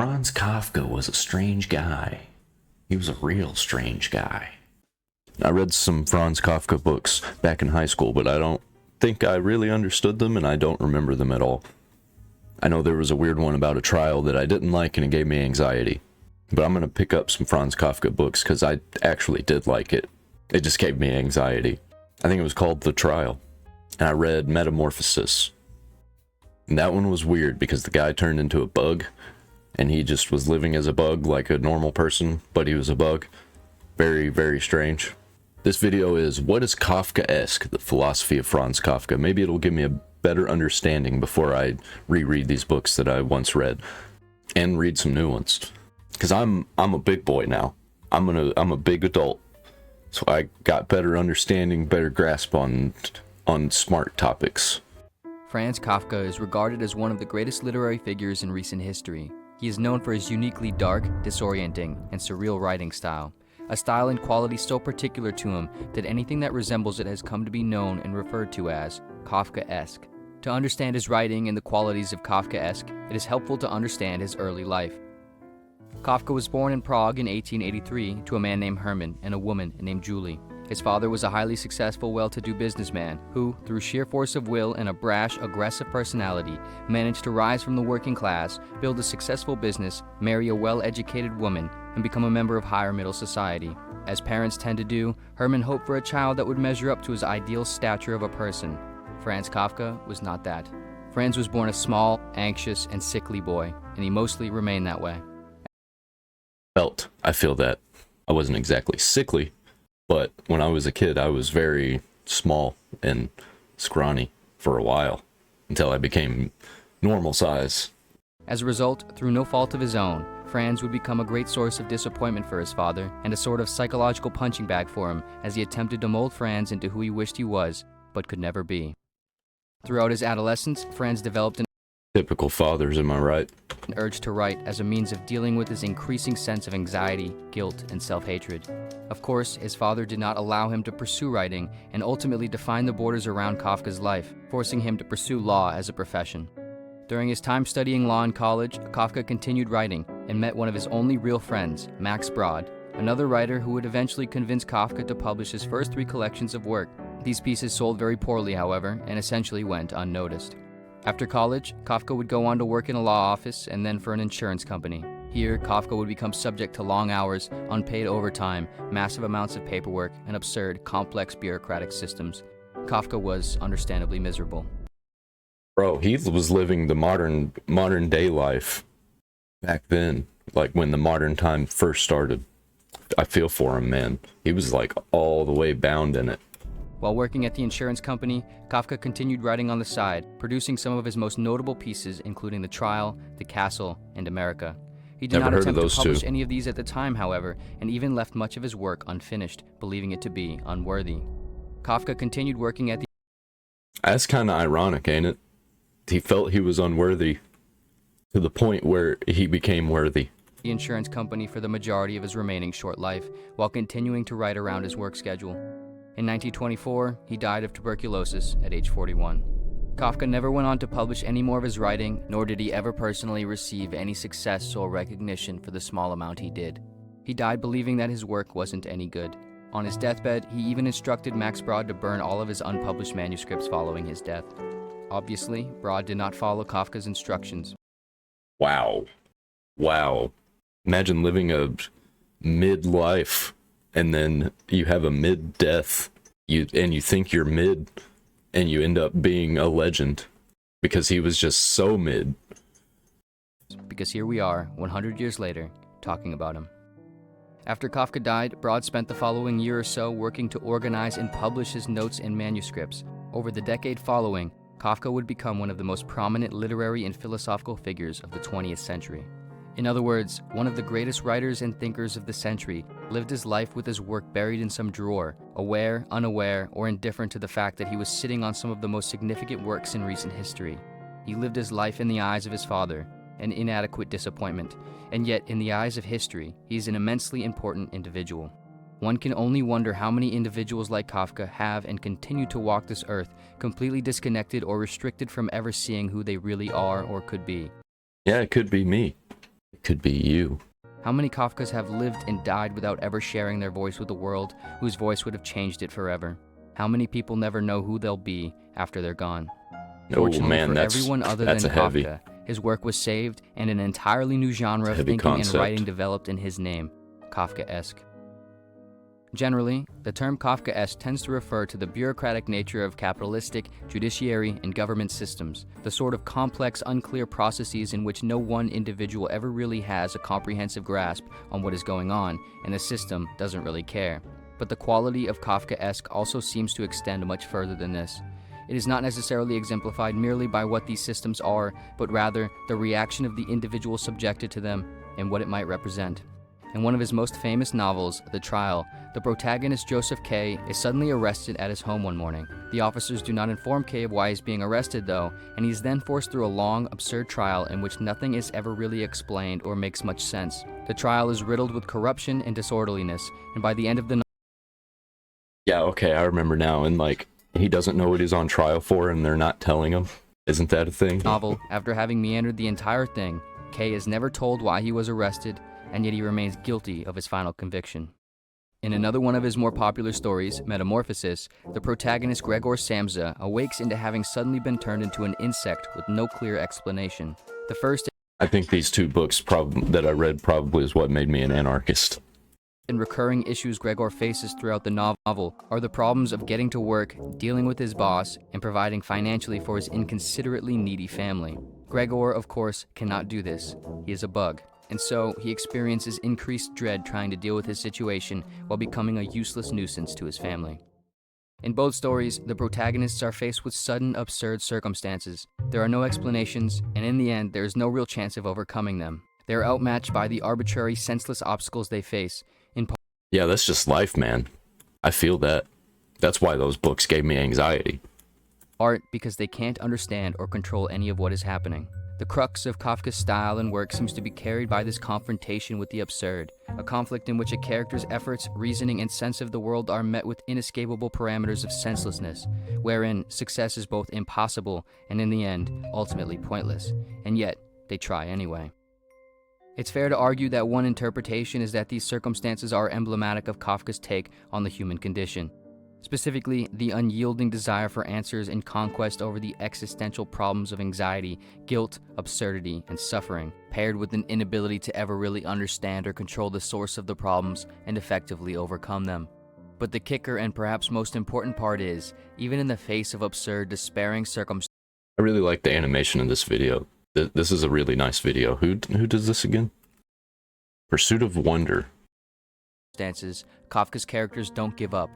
Franz Kafka was a strange guy. He was a real strange guy. I read some Franz Kafka books back in high school, but I don't think I really understood them, and I don't remember them at all. I know there was a weird one about a trial that I didn't like, and it gave me anxiety. But I'm going to pick up some Franz Kafka books because I actually did like it. It just gave me anxiety. I think it was called The Trial. And I read Metamorphosis. And that one was weird because the guy turned into a bug, and he just was living as a bug like a normal person, but he was a bug. Very, very strange. This video is What is Kafkaesque, the philosophy of Franz Kafka. Maybe it'll give me a better understanding before I reread these books that I once read and read some new ones. Because I'm a big boy now. I'm a big adult. So I got better understanding, better grasp on smart topics. Franz Kafka is regarded as one of the greatest literary figures in recent history. He is known for his uniquely dark, disorienting, and surreal writing style. A style and quality so particular to him that anything that resembles it has come to be known and referred to as Kafkaesque. To understand his writing and the qualities of Kafkaesque, it is helpful to understand his early life. Kafka was born in Prague in 1883 to a man named Hermann and a woman named Julie. His father was a highly successful, well-to-do businessman who, through sheer force of will and a brash, aggressive personality, managed to rise from the working class, build a successful business, marry a well-educated woman, and become a member of higher middle society. As parents tend to do, Hermann hoped for a child that would measure up to his ideal stature of a person. Franz Kafka was not that. Franz was born a small, anxious, and sickly boy, and he mostly remained that way. I feel that. I wasn't exactly sickly, but when I was a kid, I was very small and scrawny for a while, until I became normal size. As a result, through no fault of his own, Franz would become a great source of disappointment for his father and a sort of psychological punching bag for him as he attempted to mold Franz into who he wished he was, but could never be. Throughout his adolescence, Franz developed an Typical fathers, am I right? urge to write as a means of dealing with his increasing sense of anxiety, guilt, and self-hatred. Of course, his father did not allow him to pursue writing and ultimately defined the borders around Kafka's life, forcing him to pursue law as a profession. During his time studying law in college, Kafka continued writing and met one of his only real friends, Max Brod, another writer who would eventually convince Kafka to publish his first 3 collections of work. These pieces sold very poorly, however, and essentially went unnoticed. After college, Kafka would go on to work in a law office and then for an insurance company. Here, Kafka would become subject to long hours, unpaid overtime, massive amounts of paperwork, and absurd, complex bureaucratic systems. Kafka was understandably miserable. Bro, he was living the modern day life back then, like when the modern time first started. I feel for him, man. He was like all the way bound in it. While working at the insurance company, Kafka continued writing on the side, producing some of his most notable pieces, including The Trial, The Castle, and America. He did not attempt to publish any of these at the time, however, and even left much of his work unfinished, believing it to be unworthy. Kafka continued working at the... That's kind of ironic, ain't it? He felt he was unworthy to the point where he became worthy. The insurance company for the majority of his remaining short life, while continuing to write around his work schedule. In 1924, he died of tuberculosis at age 41. Kafka never went on to publish any more of his writing, nor did he ever personally receive any success or recognition for the small amount he did. He died believing that his work wasn't any good. On his deathbed, he even instructed Max Brod to burn all of his unpublished manuscripts following his death. Obviously, Brod did not follow Kafka's instructions. Wow. Imagine living a mid-life and then you have a mid-death, and you think you're mid, and you end up being a legend because he was just so mid. Because here we are, 100 years later, talking about him. After Kafka died, Brod spent the following year or so working to organize and publish his notes and manuscripts. Over the decade following, Kafka would become one of the most prominent literary and philosophical figures of the 20th century. In other words, one of the greatest writers and thinkers of the century lived his life with his work buried in some drawer, aware, unaware, or indifferent to the fact that he was sitting on some of the most significant works in recent history. He lived his life in the eyes of his father, an inadequate disappointment, and yet in the eyes of history, he is an immensely important individual. One can only wonder how many individuals like Kafka have and continue to walk this earth, completely disconnected or restricted from ever seeing who they really are or could be. Yeah, it could be me. It could be you. How many Kafkas have lived and died without ever sharing their voice with the world, whose voice would have changed it forever? How many people never know who they'll be after they're gone? Fortunately man, for that's everyone other than a heavy. Kafka, his work was saved and an entirely new genre of heavy thinking concept. and writing developed in his name, Kafkaesque. Generally, the term Kafkaesque tends to refer to the bureaucratic nature of capitalistic, judiciary, and government systems, the sort of complex, unclear processes in which no one individual ever really has a comprehensive grasp on what is going on, and the system doesn't really care. But the quality of Kafkaesque also seems to extend much further than this. It is not necessarily exemplified merely by what these systems are, but rather the reaction of the individual subjected to them and what it might represent. In one of his most famous novels, The Trial, the protagonist Joseph K. is suddenly arrested at his home one morning. The officers do not inform K of why he's being arrested though, and he's then forced through a long, absurd trial in which nothing is ever really explained or makes much sense. The trial is riddled with corruption and disorderliness, and by the end of the Yeah, okay, I remember now. And like, he doesn't know what he's on trial for and they're not telling him. Isn't that a thing? novel, after having meandered the entire thing, K is never told why he was arrested, and yet he remains guilty of his final conviction. In another one of his more popular stories, Metamorphosis, the protagonist Gregor Samsa awakes into having suddenly been turned into an insect with no clear explanation. The first I think these two books that I read probably is what made me an anarchist. and recurring issues Gregor faces throughout the novel are the problems of getting to work, dealing with his boss, and providing financially for his inconsiderately needy family. Gregor, of course, cannot do this. He is a bug. And so, he experiences increased dread trying to deal with his situation while becoming a useless nuisance to his family. In both stories, the protagonists are faced with sudden, absurd circumstances. There are no explanations, and in the end, there is no real chance of overcoming them. They are outmatched by the arbitrary, senseless obstacles they face. Yeah, that's just life, man. I feel that. That's why those books gave me anxiety. Art, because they can't understand or control any of what is happening. The crux of Kafka's style and work seems to be carried by this confrontation with the absurd, a conflict in which a character's efforts, reasoning, and sense of the world are met with inescapable parameters of senselessness, wherein success is both impossible and, in the end, ultimately pointless, and yet they try anyway. It's fair to argue that one interpretation is that these circumstances are emblematic of Kafka's take on the human condition. Specifically, the unyielding desire for answers and conquest over the existential problems of anxiety, guilt, absurdity, and suffering, paired with an inability to ever really understand or control the source of the problems and effectively overcome them. But the kicker and perhaps most important part is, even in the face of absurd, despairing circumstances, I really like the animation in this video. This is a really nice video. Who does this again? Pursuit of Wonder. Kafka's characters don't give up.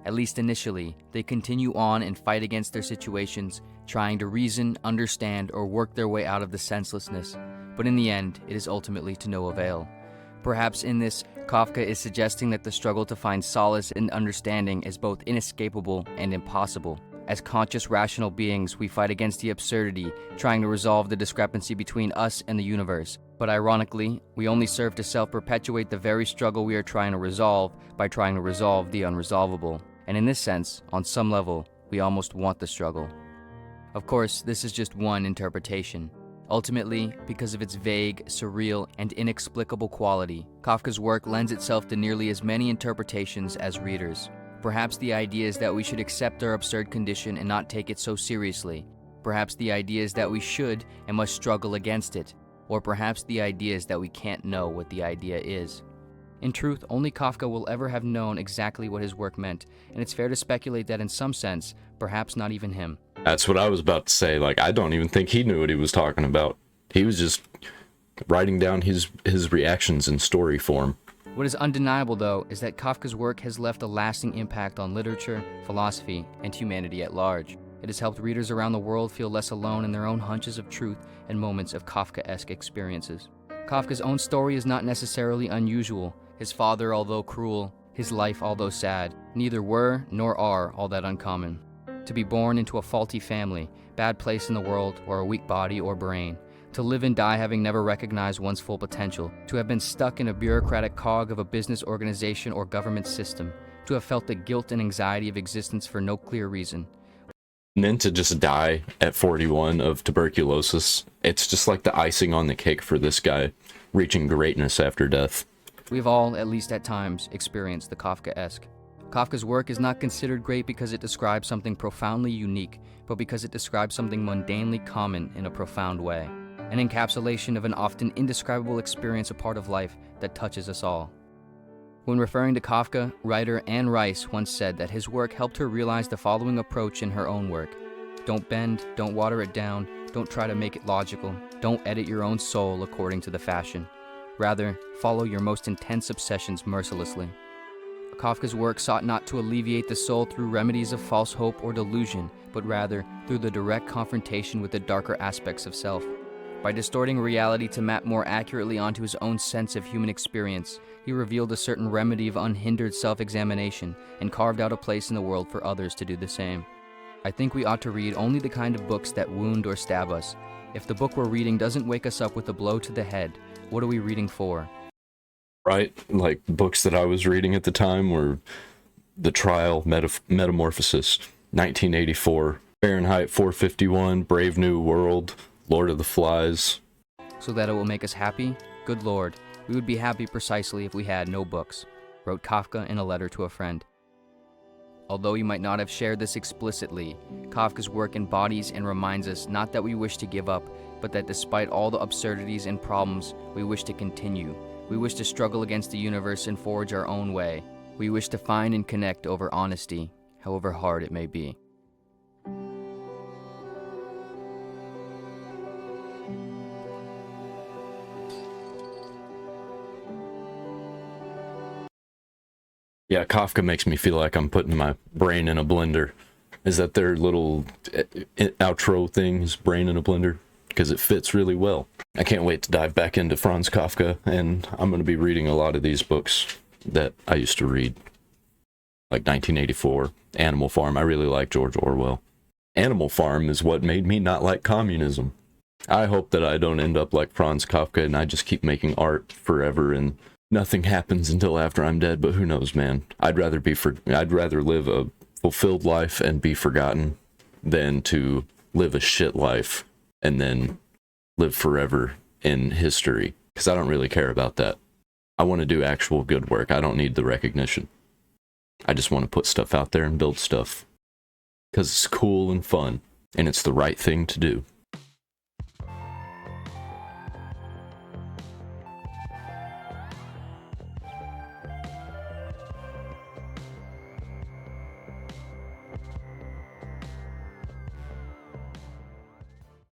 At least initially, they continue on and fight against their situations, trying to reason, understand, or work their way out of the senselessness. But in the end, it is ultimately to no avail. Perhaps in this, Kafka is suggesting that the struggle to find solace and understanding is both inescapable and impossible. As conscious, rational beings, we fight against the absurdity, trying to resolve the discrepancy between us and the universe. But ironically, we only serve to self-perpetuate the very struggle we are trying to resolve by trying to resolve the unresolvable. And in this sense, on some level, we almost want the struggle. Of course, this is just one interpretation. Ultimately, because of its vague, surreal, and inexplicable quality, Kafka's work lends itself to nearly as many interpretations as readers. Perhaps the idea is that we should accept our absurd condition and not take it so seriously. Perhaps the idea is that we should and must struggle against it. Or perhaps the idea is that we can't know what the idea is. In truth, only Kafka will ever have known exactly what his work meant, and it's fair to speculate that in some sense, perhaps not even him. That's what I was about to say. Like, I don't even think he knew what he was talking about. He was just writing down his reactions in story form. What is undeniable, though, is that Kafka's work has left a lasting impact on literature, philosophy, and humanity at large. It has helped readers around the world feel less alone in their own hunches of truth and moments of Kafkaesque experiences. Kafka's own story is not necessarily unusual. His father, although cruel, his life, although sad, neither were nor are all that uncommon. To be born into a faulty family, bad place in the world, or a weak body or brain. To live and die having never recognized one's full potential. To have been stuck in a bureaucratic cog of a business organization or government system. To have felt the guilt and anxiety of existence for no clear reason. And then to just die at 41 of tuberculosis, it's just like the icing on the cake for this guy. reaching greatness after death. We've all, at least at times, experienced the Kafkaesque. Kafka's work is not considered great because it describes something profoundly unique, but because it describes something mundanely common in a profound way. An encapsulation of an often indescribable experience, a part of life that touches us all. When referring to Kafka, writer Anne Rice once said that his work helped her realize the following approach in her own work. Don't bend, don't water it down, don't try to make it logical, don't edit your own soul according to the fashion. Rather, follow your most intense obsessions mercilessly. Kafka's work sought not to alleviate the soul through remedies of false hope or delusion, but rather through the direct confrontation with the darker aspects of self. By distorting reality to map more accurately onto his own sense of human experience, he revealed a certain remedy of unhindered self-examination and carved out a place in the world for others to do the same. I think we ought to read only the kind of books that wound or stab us. If the book we're reading doesn't wake us up with a blow to the head, what are we reading for? Right? Like, books that I was reading at the time were The Trial, Metamorphosis, 1984, Fahrenheit 451, Brave New World, Lord of the Flies. So that it will make us happy? Good Lord, we would be happy precisely if we had no books, wrote Kafka in a letter to a friend. Although he might not have shared this explicitly, Kafka's work embodies and reminds us not that we wish to give up, but that despite all the absurdities and problems, we wish to continue. We wish to struggle against the universe and forge our own way. We wish to find and connect over honesty, however hard it may be. Yeah, Kafka makes me feel like I'm putting my brain in a blender. Is that their little outro thing, his brain in a blender? Because it fits really well. I can't wait to dive back into Franz Kafka, and I'm going to be reading a lot of these books that I used to read. Like 1984, Animal Farm. I really like George Orwell. Animal Farm is what made me not like communism. I hope that I don't end up like Franz Kafka and I just keep making art forever and nothing happens until after I'm dead, but who knows, man. I'd rather live a fulfilled life and be forgotten than to live a shit life and then live forever in history, because I don't really care about that. I want to do actual good work. I don't need the recognition. I just want to put stuff out there and build stuff because it's cool and fun, and it's the right thing to do.